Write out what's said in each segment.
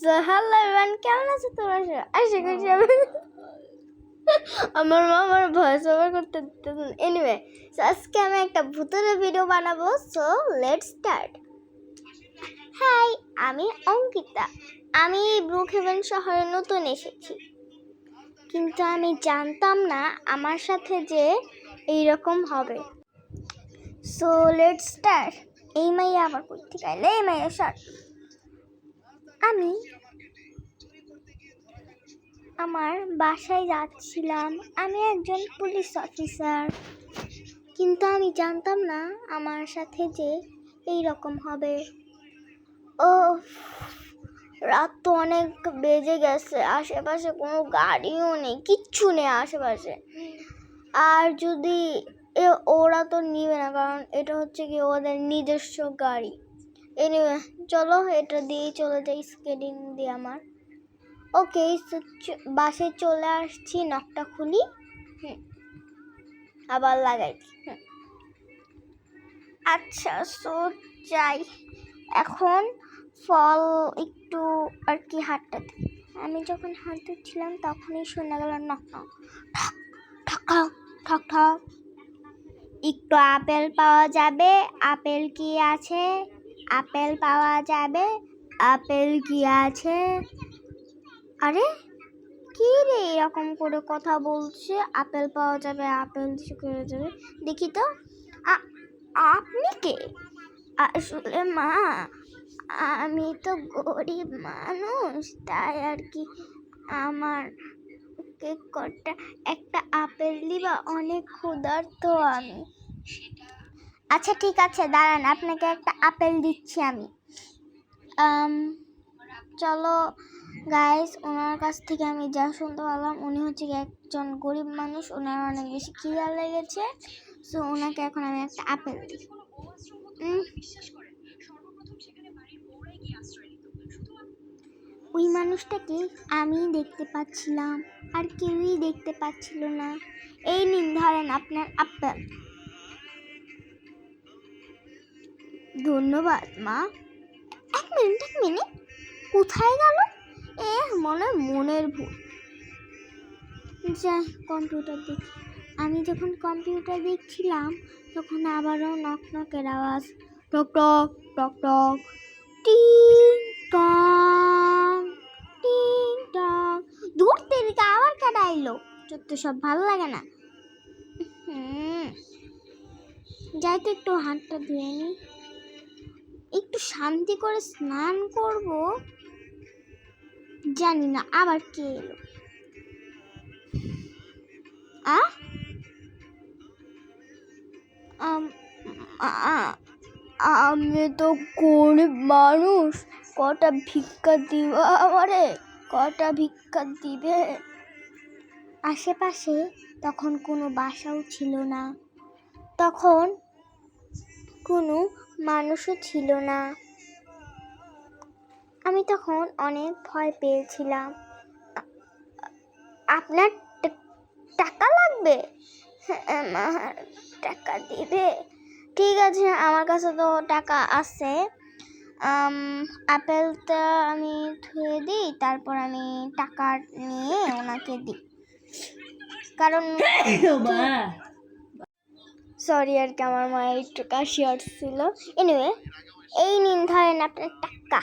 So hello everyone, কেমন আছো তোমরা? আশা করছি আমার মা আমার ভয়েস ওভার করতে দিতেছেন। এনিওয়ে, সো আজকে আমি একটা ভূতের ভিডিও বানাবো। So let's start. হাই, আমি অঙ্কিতা। আমি ব্রুকহেভেন শহরে নতুন এসেছি, কিন্তু আমি জানতাম না আমার সাথে যে এইরকম হবে। So let's start. এই মাইয়া আবার কই থেকে আইলে? এই মাইয়া শর্ট। আমি আমার বাসায় যাচ্ছিলাম। আমি একজন পুলিশ অফিসার, কিন্তু আমি জানতাম না আমার সাথে যে এই রকম হবে। ও, রাত তো অনেক বেজে গেছে, আশেপাশে কোনো গাড়িও নেই, কিচ্ছু নেই আশেপাশে। আর যদি ওরা তো নিবে না, কারণ এটা হচ্ছে কি ওদের নিজস্ব গাড়ি। এনিওয়ে, চলো এটা দিয়েই চলে যাই, স্কেটিং দিয়ে আমার। ওকে, বাসে চলে আসছি, নকটা খুলি, আবার লাগাই। আচ্ছা, সো যাই এখন। ফল একটু আর কি হাঁটতে দিই। আমি যখন হাঁটতেছিলাম তখনই শোনা গেল নক নক, ঠক ঠক ঠক ঠক। একটু আপেল পাওয়া যাবে? আপেল কি আছে? আপেল পাওয়া যাবে? আপেল কি আছে? আরে কি রে, এরকম করে কথা বলছে? আপেল পাওয়া যাবে, আপেল করে যাবে। দেখি তো, আপনি কে? আসলে মা, আমি তো গরিব মানুষ, তাই আর কি আমার কটা একটা আপেল দিবা, অনেক ক্ষুধার্ত আমি। আচ্ছা ঠিক আছে, দাঁড়ান, আপনাকে একটা আপেল দিচ্ছি আমি। চলো গাইস, ওনার কাছ থেকে আমি যা শুনতে পারলাম, উনি হচ্ছে একজন গরিব মানুষ, ওনার অনেক বেশি খিদা লেগেছে। সো ওনাকে এখন আমি একটা আপেল দিই। ওই মানুষটাকে আমি দেখতে পাচ্ছিলাম, আর কেউই দেখতে পাচ্ছিল না। এই নিন, ধরেন আপনার আপেল। ধন্যবাদ মা। এক মিনিট, কোথায় গেল? মনের ভুল। যাই কম্পিউটার দেখি। আমি যখন কম্পিউটার দেখছিলাম তখন আবারও নক নকের আওয়াজ, টক টক টক টক, টিং টং টিং টং। দূর থেকে আবার কেডা আইলো? তো সব ভালো লাগে না। যাই তো একটু হাতটা ধুয়ে নি, একটু শান্তি করে স্নান করব। জানি না আবার কে এলো। আমি তো গরিব মানুষ, কটা ভিক্ষা দিবা আমারে? কটা ভিক্ষা দিবে? আশেপাশে তখন কোনো বাসাও ছিল না, তখন কোনো মানুষও ছিল না। আমি তখন অনেক ভয় পেয়েছিলাম। আপনার টাকা লাগবে? আমার টাকা দিবে? ঠিক আছে, আমার কাছে তো টাকা আছে। আপেলটা আমি ধুয়ে দিই, তারপর আমি টাকা নিয়ে ওনাকে দিই, কারণ সরি আর কি, আমার মায়ের একটু কাশি আসছিল। এনিওয়ে, এই নিন, ধরেন আপনার টাকা।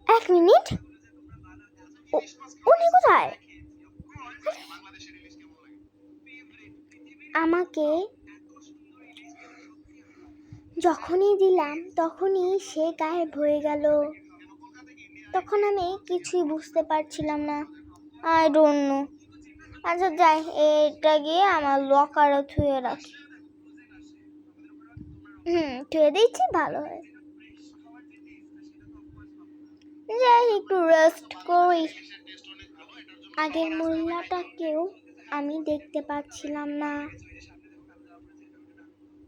এক মিনিট, উনি কোথায়? আমাকে যখনই দিলাম তখনই সে গায়েব হয়ে গেল। তখন আমি কিছুই বুঝতে পারছিলাম না। I don't know. আচ্ছা যাই, এটা গিয়ে আমার লকারে থুয়ে রাখি। থুয়ে দিচ্ছি, ভালো হয়। যাই একটু রেস্ট করি। আগের মহিলাটাকেও আমি দেখতে পাচ্ছিলাম না,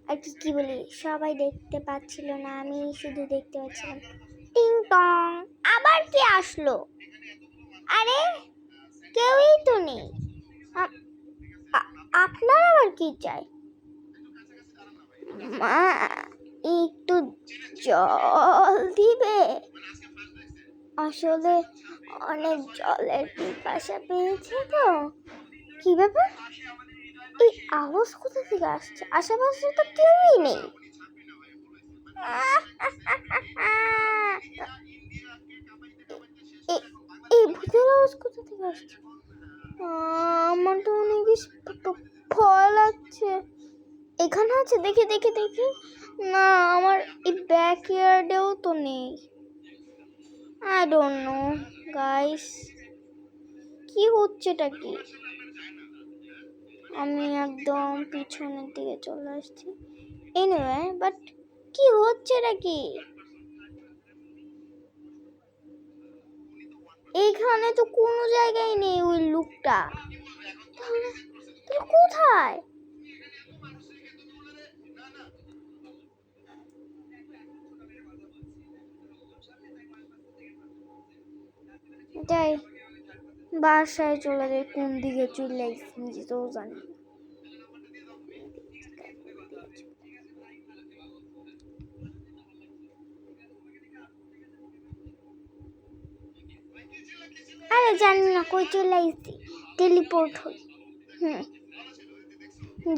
আর কি বলি, সবাই দেখতে পাচ্ছিল না, আমি শুধু দেখতে পাচ্ছিলাম। টিং টং, আবার কে আসলো? আরে কেউই তো নেই। আপনার আবার কি চাই? মা, একটু জল দিবে? আসলে অনেক জলের পিপাসা পেয়েছে তো। কি ব্যাপার? এই আওয়াজ কোথা থেকে আসছে? আশেপাশে তো কেউই নেই। এই ভূতের আওয়াজ কোথা থেকে আসছে? আমার তো অনেক বেশি ভয় লাগছে। এখানে আছে, দেখি দেখি দেখি। না, আমার এই ব্যাকইয়ার্ডেও তো নেই। আই ডোন্ট নো গাইস, কি হচ্ছেটা কি? আমি একদম পিছনের দিকে চলে আসছি। এনিওয়ে, বাট কি হচ্ছেটা কি? এইখানে তো কোনো জায়গায় নেই ওই লুকটা। তাহলে কোথায়? যাই, বাসায় চলে যাই। কোন দিকে চলে আসছি নিজেও জানি না। আরে জানি না কই চলে আসছি, টেলিপোর্ট হই।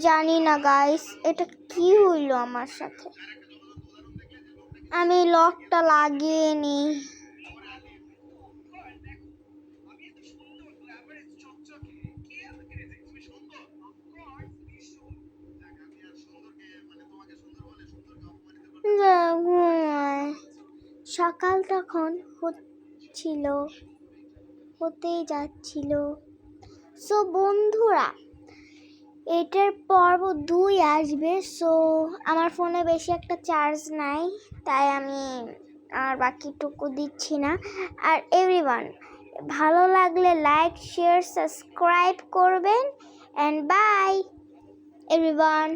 জানি না গাইস, এটা কি হইলো আমার সাথে। আমি লকটা লাগিয়ে নি। সকাল তখন হতেই যাচ্ছিল। সো বন্ধুরা, এটার পর্ব 2 আসবে। সো আমার ফোনে বেশি একটা চার্জ নাই, তাই আমি আর বাকিটুকু দিচ্ছি না। আর এভরিওয়ান, ভালো লাগলে লাইক, শেয়ার, সাবস্ক্রাইব করবেন। And by everyone.